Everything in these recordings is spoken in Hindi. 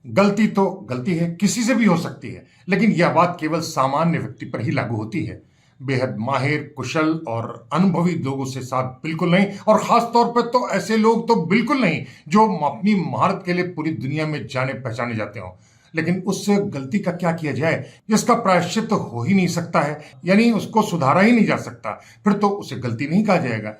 गलती तो गलती है, किसी से भी हो सकती है, लेकिन यह बात केवल सामान्य व्यक्ति पर ही लागू होती है। बेहद माहिर, कुशल और अनुभवी लोगों से साथ बिल्कुल नहीं, और खास तौर पर तो ऐसे लोग तो बिल्कुल नहीं जो अपनी महारत के लिए पूरी दुनिया में जाने पहचाने जाते हों। लेकिन उस गलती का क्या किया जाए जिसका प्रायश्चित तो हो ही नहीं सकता है, यानी उसको सुधारा ही नहीं जा सकता, फिर तो उसे गलती नहीं कहा जाएगा।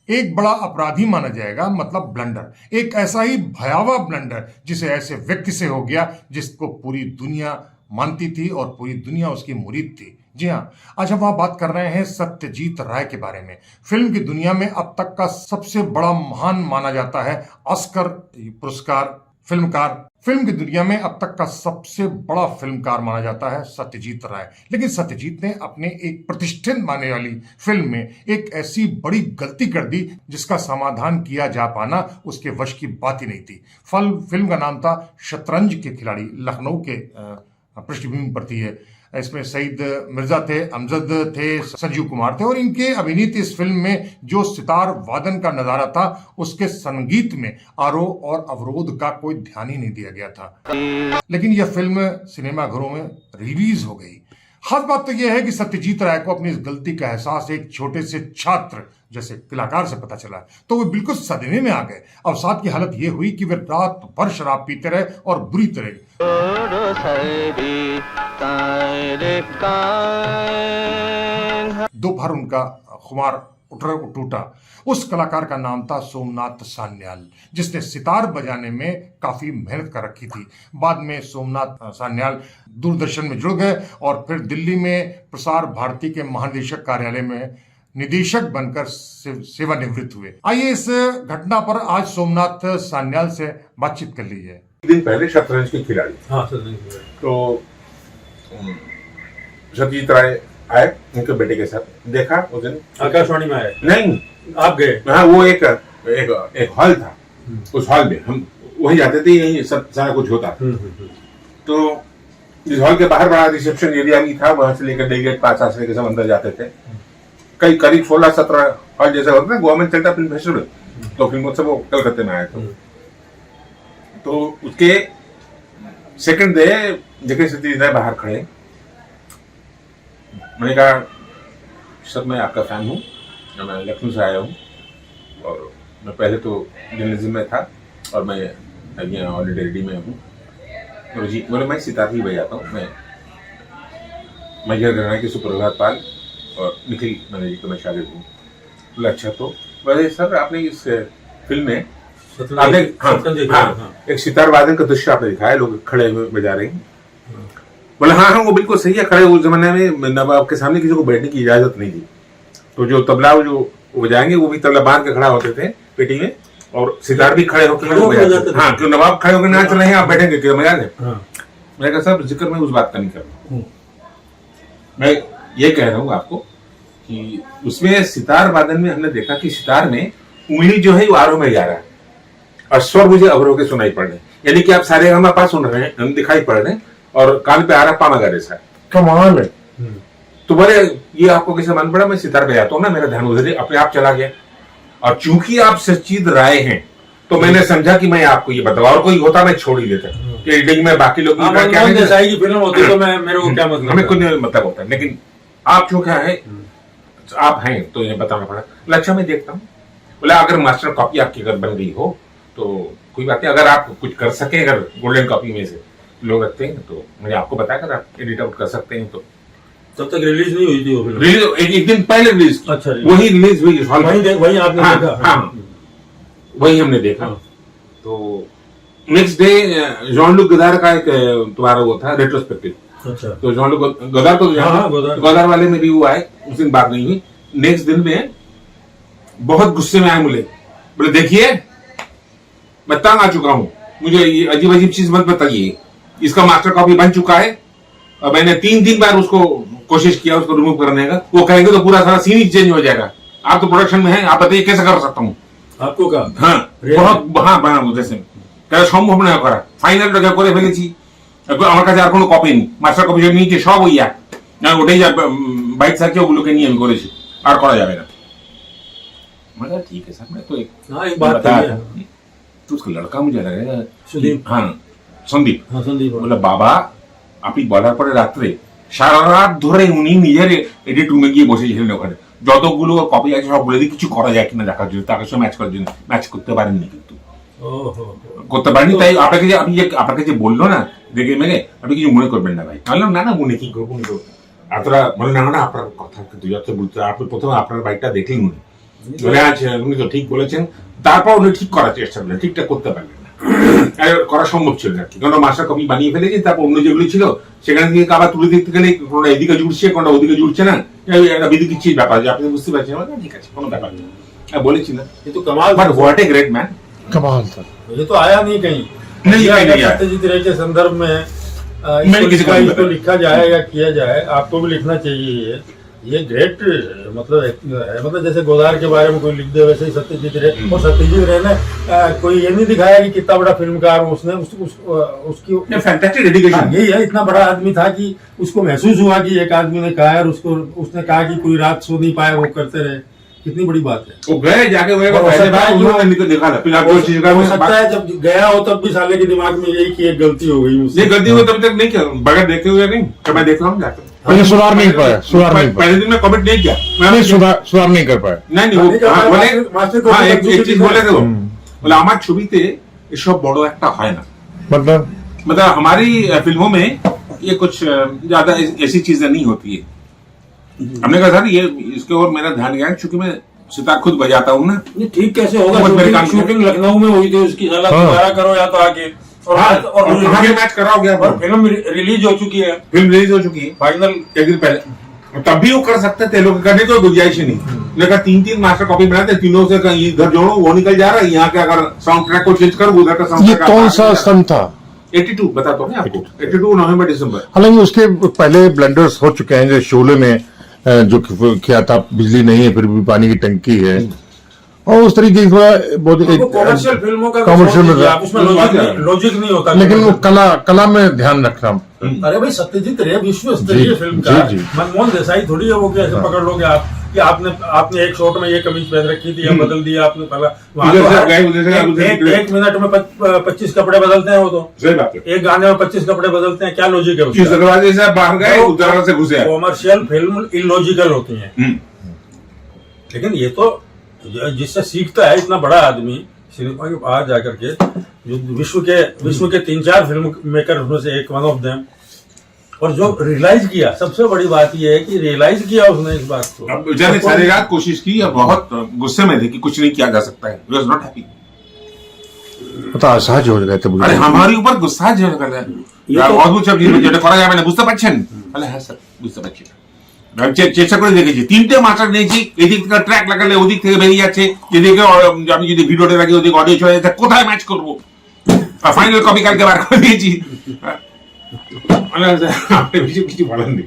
एक बड़ा अपराधी माना जाएगा, मतलब ब्लंडर, एक ऐसा ही भयावह ब्लंडर जिसे ऐसे व्यक्ति से हो गया जिसको पूरी दुनिया मानती थी और पूरी दुनिया उसकी मुरीद थी। जी हाँ, आज हम वहां बात कर रहे हैं सत्यजीत राय के बारे में। फिल्म की दुनिया में अब तक का सबसे बड़ा महान माना जाता है ऑस्कर पुरस्कार फिल्मकार। फिल्म की दुनिया में अब तक का सबसे बड़ा फिल्मकार माना जाता है सत्यजीत राय। लेकिन सत्यजीत ने अपने एक प्रतिष्ठित माने वाली फिल्म में एक ऐसी बड़ी गलती कर दी जिसका समाधान किया जा पाना उसके वश की बात ही नहीं थी। फिल्म का नाम था शतरंज के खिलाड़ी, लखनऊ के पृष्ठभूमि पर थी है। इसमें सईद मिर्जा थे, अमजद थे, संजीव कुमार थे, और इनके अभिनीत इस फिल्म में जो सितार वादन का नजारा था उसके संगीत में आरोह और अवरोध का कोई ध्यान ही नहीं दिया गया था। लेकिन यह फिल्म सिनेमाघरों में रिलीज हो गई। खास बात तो यह है कि सत्यजीत राय को अपनी इस गलती का एहसास एक छोटे से छात्र जैसे कलाकार से पता चला, तो वे बिल्कुल सदमे में आ गए। अवसाद की हालत यह हुई कि वे रात भर शराब पीते रहे और बुरी तरह दोपहर उनका खुमार टूटा। उस कलाकार का नाम था सोमनाथ सान्याल, जिसने सितार बजाने में काफी मेहनत कर रखी थी। बाद में सोमनाथ सान्याल दूरदर्शन में जुड़ गए और फिर दिल्ली में प्रसार भारती के महानिदेशक कार्यालय में निदेशक बनकर सेवानिवृत्त हुए। आइए इस घटना पर आज सोमनाथ सान्याल से बातचीत कर लीजिए। एक दिन पहले शतरंज के खिलाड़ी, हाँ शतरंज के खिलाड़ी, तो सत्यजीत राय आए उनके बेटे के साथ। देखा उस दिन आकाशवाणी में आए? नहीं, आप गए? हाँ, वो एक हॉल था, उस हॉल में हम वही जाते थे, यही सब सारा कुछ होता। तो इस हॉल के बाहर बड़ा रिसेप्शन एरिया भी था, वहां से लेकर डेलीगेट पास से लेकर सब अंदर जाते थे। कई करीब 16-17 हॉल जैसा होता है, गोवा में चलता फिल्म फेस्टिवल, तो फिल्म उत्सव वो कलकत्ते में आए थे। तो उसके सेकंड डे जगह सत्यजीत राय बाहर खड़े। मैंने कहा, सर मैं आपका फैन हूँ, मैं लखनऊ से आया हूँ और मैं पहले तो जर्नलिज्म में था और मैं यहाँ ऑलरेडी रेडी में हूँ। तो जी बोले, मैं सितार ही बजाता हूँ, मैं मेजर घराना के सुप्रभात पाल और निखिल बनर्जी का मैं शागिर्द हूँ। बोला अच्छा, तो बोले सर आपने इस फिल्म में आपने एक सितार वादन का दृश्य आपने दिखाया, लोग खड़े हुए बजा रहे हैं। बोला हाँ, वो बिल्कुल सही है, खड़े। उस जमाने में नवाब के सामने किसी को बैठने की इजाजत नहीं थी, तो जो तबला जो बजाएंगे वो भी तबला बांध के खड़ा होते थे पेटी में, और सितार भी खड़े होकर हाँ, क्यों नवाब खड़े होकर नाच रहे हैं, आप बैठेंगे क्यों, मजा है। मैंने कहा सर जिक्र मैं उस बात का नहीं कर रहा हूँ, मैं ये कह रहा हूँ आपको कि उसमें सितार वादन में हमने देखा कि सितार में उंगली जो है वो आरोह में जा रहा है और स्वर मुझे अवरोह के सुनाई पड़ रहे हैं, यानी कि आप सारे हम पास सुन रहे हैं, हम दिखाई पड़ रहे हैं और कान पे आ रहा पामा गा रहे। कमाल है। तो बोले ये आपको कैसे मान पड़ा, मैं सितार बजाता हूँ ना, मेरा ध्यान उधर अपने आप चला गया। और चूंकि आप सत्यजीत राय हैं तो मैंने समझा कि मैं आपको ये बताऊं, और कोई होता मैं छोड़ ही देता कि एडिटिंग में बाकी लोग फिल्म होती तो मैं मेरे को क्या मतलब, हमें कुछ मतलब होता है, लेकिन आप जो क्या है आप हैं तो ये बताना पड़ा। बोला अच्छा मैं देखता हूँ। बोला अगर मास्टर कॉपी आपकी अगर बन गई हो तो कोई बात नहीं, अगर आप कुछ कर सके, अगर गोल्डन कॉपी में से लोग रखते हैं तो मैंने आपको बताया अगर आप एडिट आउट कर सकते हैं तो। तब तक रिलीज नहीं हुई थी वो फिल्म? रिलीज एक दिन पहले रिलीज। अच्छा, वही रिलीज हुई इस हॉल में, वही आपने देखा? हाँ, वही हमने देखा। तो नेक्स्ट डे जॉन लुक गदार का एक तुम्हारा वो था रेट्रोस्पेक्टिव। अच्छा, तो जॉन लुक गदार को गदार वाले में भी वो आए, उस दिन बात नहीं हुई। नेक्स्ट दिन में बहुत गुस्से में आए, बोले देखिए मैं तंग आ चुका हूँ, मुझे ये अजीब अजीब चीज मत बताइए, इसका मास्टर कॉपी बन चुका है और मैंने 3 बार उसको कोशिश किया उसको रिमूव करने का, वो कहेंगे तो पूरा सारा सीन ही चेंज हो जाएगा। आप तो प्रोडक्शन में हैं, आप बताइए कैसे कर सकता हूँ आपको का? हाँ बहुत हाँ बना जैसे সম্ভব না করা ফাইনাল টাকা করে ফেলেছি, আমার কাছে আর কোনো কপি নেই, মাস্টার কপি যদি নিচে সব ওইয়া না ওটাই বাইক সার্চে ওগুলোকে নিয়ে আমি করেছি, আর করা যাবে না। मैं ठीक है सर, मैं तो एक बात तो उसका लड़का मुझे लगेगा सुदीप, हाँ সন্দীপ हाँ संदीप বলে বাবা আপনি বলার পরে রাত্রে সারা রাত ধরে উনি নিজের এডিট রুমে গিয়ে বসেছিলেন ওখানে যতগুলো কপি আছে সব বলে দিয়ে কিছু করা যায় কিনা দেখার জন্য তাকে সঙ্গে ম্যাচ করার জন্য ম্যাচ করতে পারেননি কিন্তু ओहो করতে পারেনি তাই আপনাকে যে আপনি যে আপনাকে যে বললো না দেখে মেঘে আপনি কিছু মনে করবেন না ভাই বললাম না না মনে কি করবো উনি তো এতটা মনে না না আপনার কথা কিন্তু যত বলতে আপনি প্রথমে আপনার বাইকটা দেখলেন উনি বলে আচ্ছা উনি তো ঠিক বলেছেন তারপর উনি ঠিক করার চেষ্টা করলেন ঠিকঠাক করতে পারলেন না আর করা সম্ভব ছিল না আর কি কারণ মাস্টার কপি বানিয়ে ফেলেছি তারপর অন্য যেগুলো ছিল সেখান থেকে আবার তুলে দেখতে গেলে কোনটা এদিকে জুড়ছে কোনটা ওদিকে জুড়ছে না এই একটা বিদিকিচ্ছির ব্যাপার যে আপনি বুঝতে পারছেন আমার ঠিক আছে কোনো ব্যাপার নেই বলেছি না ये तो कमाल but what a great man कमाल था। ये तो आया नहीं कहीं नहीं, या कहीं नहीं आया। सत्यजीत रे के संदर्भ में मैंने किसी को नहीं इसको बताया। लिखा जाए या किया जाए आपको भी लिखना चाहिए ये ग्रेट मतलब है मतलब जैसे गोदार के बारे में कोई लिख दे वैसे ही सत्यजीत रे और सत्यजीत रे ने कोई ये नहीं दिखाया कि कितना बड़ा फिल्मकार उसने उसकी फैंटास्टिक डेडिकेशन यही है इतना बड़ा आदमी था कि उसको महसूस हुआ कि एक आदमी ने कहा और उसने कहा कि कोई रात सो नहीं पाए वो करते रहे कितनी बड़ी बात है वो गए जाके वो और हो पहले सकता बार है उन्होंने निकल निकाला फिर आप जो चीज का हो सकता है जब गया हो तब भी साले के दिमाग में यही कि एक गलती हो गई ये मुझसे गलती हुई तब तक नहीं किया बगैर देखे हुए नहीं तो मैं देख रहा हूँ जाकर पहले सुधार नहीं पाया, सुधार नहीं पाया, पहले दिन में कमेंट नहीं किया नहीं सुधार नहीं कर पाया। नहीं नहीं वो नहीं, हाँ, बोले मास्टर को हाँ तो एक दूसरी चीज चीज बोले थे वो हम्म। बोले আমার ছবিতে এসব বড় একটা হয় না मतलब हमारी फिल्मों में ये कुछ ज्यादा ऐसी चीजें नहीं होती है हमने कहा सर ये इसके और मेरा ध्यान गया क्योंकि मैं सितार खुद बजाता हूँ ना ये ठीक कैसे होगा वो मेरे काम शूटिंग लखनऊ में हुई थी उसकी साला हाँ। दोबारा करो या तो आके और और आगे मैच करा हो गया और फिल्म रिलीज हो चुकी है फिल्म रिलीज हो चुकी है फाइनल एक दिन पहले तब भी वो कर सकते थे लोग करने को गुंजाइश ही नहीं लेकिन 3-3 मास्टर कॉपी बनाते तीनों से कहीं इधर जोड़ो वो निकल जा रहा है यहाँ के अगर साउंड ट्रैक को चेंज करो उधर का साउंड ये ट्रैक कौन सा सन था? 82 बताता हूँ आपको 82 नवंबर दिसंबर हालांकि उसके पहले ब्लंडर्स हो चुके हैं जैसे शोले में जो किया था बिजली नहीं है फिर भी पानी की टंकी है और उस तरीके की थोड़ा बहुत कॉमर्शियल फिल्मों का कमर्शियल में आप उसमें लॉजिक नहीं होता लेकिन वो कला में ध्यान रखना अरे भाई सत्यजीत रे विश्व जी, स्तरीय फिल्म का जी, जी। मनमोहन देसाई थोड़ी है वो कैसे पकड़ लोगे आप कि आपने एक शॉट में ये कमीज पहन रखी थी या बदल दिया आपने पहला वहाँ उधर तो से हर- गए, उधर से गए, उधर से एक गए। एक मिनट में 25 कपड़े बदलते हैं वो तो सही बात है एक गाने में 25 कपड़े बदलते हैं क्या लॉजिक है किस उसका दरवाजे से बाहर गए उधर से घुसे आए। कॉमर्शियल फिल्म इलॉजिकल होती हैं हम्म। लेकिन ये तो जिससे सीखता है इतना बड़ा आदमी सिनेमा के बाहर जाकर के जो विश्व के 3-4 फिल्म मेकर उसमें से एक वन ऑफ देम और जो रियलाइज किया सबसे बड़ी बात यह है कि रियलाइज किया उसने इस बात को अब बेचारे सारी रात कोशिश की और बहुत गुस्से में थे कि कुछ नहीं किया जा सकता है ही वाज नॉट हैप्पी तो असहज हो गए थे আরে আমারই উপর গুসা যে গেল অদ্ভুত সব জিনিস যেটা করা যাবে না বুঝতে পারছেন বলে হ্যাঁ স্যার বুঝতে পারছি আমি চেষ্টা করে দেখেছি 3টে মাস্টার নিয়েছি এদিক থেকে ট্র্যাক লাগালে ওদিক থেকে বেরিয়ে যাচ্ছে যেদিকে আমি যদি ভিডিওটা রাখি ওদিকে অডিও চলে যাচ্ছে কোথায় ম্যাচ করবো ফাইনাল কপি কালকে বার করে দিয়েছি আপনি কিছু বলেন নি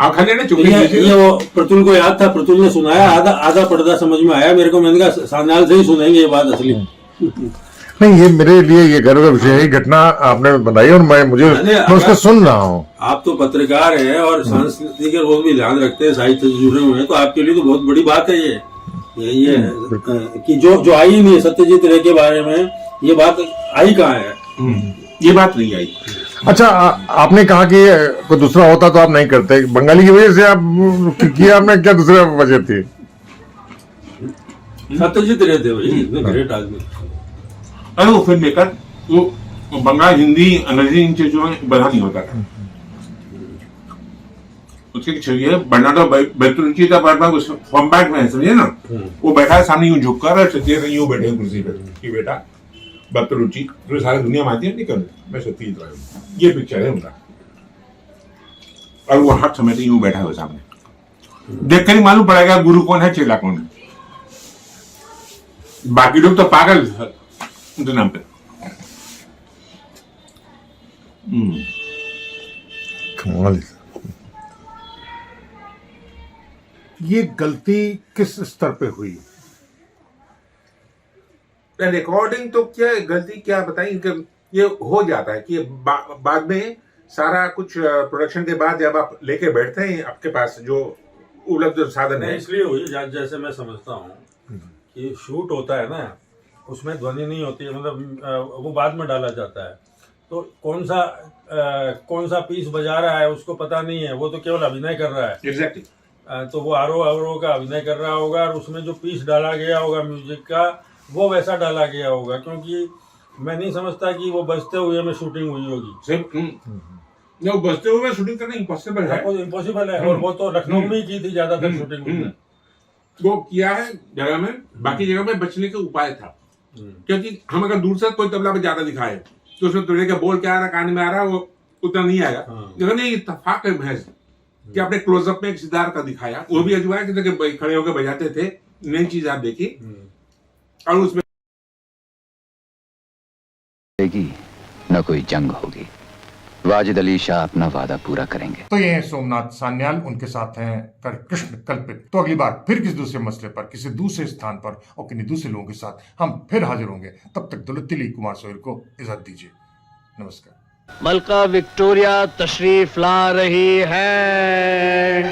आप खाली ना चुप ये वो प्रतुल को याद था प्रतुल ने सुनाया आधा पर्दा समझ में आया मेरे को मैंने कहा सान्याल से ही सुनेंगे ये बात असली नहीं ये मेरे लिए ये गर्व का विषय है घटना आपने बताई और मैं उसको सुन रहा हूँ आप तो पत्रकार हैं और संस्कृति के बहुत भी ध्यान रखते हैं साहित्य से जुड़े हुए हैं तो आपके लिए तो बहुत बड़ी बात है ये कि जो आई नहीं है सत्यजीत रे के बारे में ये बात आई कहाँ है ये बात नहीं आई अच्छा आपने कहा कि कोई दूसरा होता तो आप नहीं करते बंगाली की वजह से आप किया आपने क्या दूसरा वजह थी सत्यजीत रे थे भाई इतने ग्रेट आदमी अरे वो फिल्म मेकर वो बंगाल हिंदी अंग्रेजी इन चीजों में बना नहीं होता था उसके छवि है बर्नार्डो बेर्टोलुची का बार बार फॉर्मेट में है समझे ना वो बैठा है सामने यूं झुककर और सत्यजीत यूं बैठे हैं कुर्सी पे कि बेटा बेर्टोलुची जो सारी दुनिया मानती है नहीं कर मैं सत्यजीत राय हूं ये पिक्चर है उनका और वो हाथ समेटे यूं बैठा हुआ सामने देखकर ही मालूम पड़ेगा गुरु कौन है चेला कौन है बाकी लोग तो पागल उनके नाम पे कमाल ये गलती किस स्तर पे हुई रिकॉर्डिंग तो क्या गलती क्या बताएं कि ये हो जाता है कि बाद में सारा कुछ प्रोडक्शन के बाद जब आप लेके बैठते हैं आपके पास जो उपलब्ध साधन है इसलिए हुई जैसे मैं समझता हूँ कि शूट होता है ना उसमें ध्वनि नहीं होती है मतलब वो बाद में डाला जाता है तो कौन सा पीस बजा रहा है उसको पता नहीं है, वो तो केवल अभिनय कर रहा है। एग्जैक्टली। तो वो आरोह का अभिनय कर रहा होगा और उसमें जो पीस डाला गया होगा म्यूजिक का वो वैसा डाला गया होगा, क्योंकि मैं नहीं समझता कि वो बजते हुए में शूटिंग हुई होगी। नहीं, वो बजते हुए शूटिंग करना इम्पॉसिबल है। इम्पॉसिबल है, और वो तो लखनऊ में ही की थी ज्यादातर शूटिंग उसने। वो किया है जगह में, बाकी जगह में बचने के उपाय था। क्योंकि हम अगर दूर से कोई तबला में ज्यादा दिखाए तो उसमें तुड़े का बोल क्या आ रहा कान में आ रहा है, वो उतना नहीं आएगा। लेकिन ये इत्तेफाक है महज कि आपने क्लोजअप में एक सितार का दिखाया, वो भी अजवाया कि देखिए खड़े होकर बजाते थे, नई चीज आप देखी। और उसमें न कोई जंग होगी, वाजिद अली शाह अपना वादा पूरा करेंगे। तो ये हैं सोमनाथ सान्याल, उनके साथ हैं कर कृष्ण कल्पित। तो अगली बार फिर किसी दूसरे मसले पर, किसी दूसरे स्थान पर और किन्हीं दूसरे लोगों के साथ हम फिर हाजिर होंगे। तब तक दुलतिली कुमार सोहेल को इजाजत दीजिए। नमस्कार। मलका विक्टोरिया तशरीफ ला रही है।